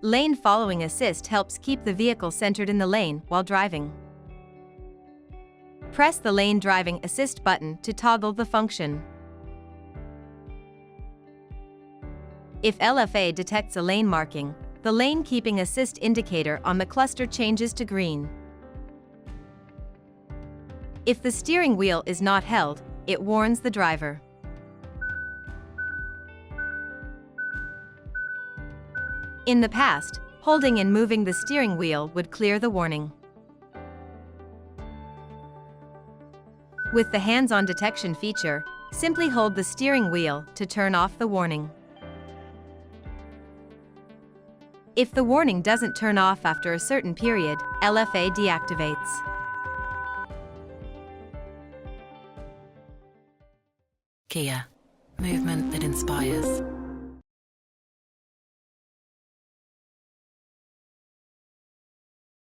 Lane following assist helps keep the vehicle centered in the lane while driving. Press the lane driving assist button to toggle the function. If LFA detects a lane marking, the lane keeping assist indicator on the cluster changes to green. If the steering wheel is not held, it warns the driver. In the past, holding and moving the steering wheel would clear the warning. With the hands-on detection feature, simply hold the steering wheel to turn off the warning. If the warning doesn't turn off after a certain period, LFA deactivates. Kia, movement that inspires.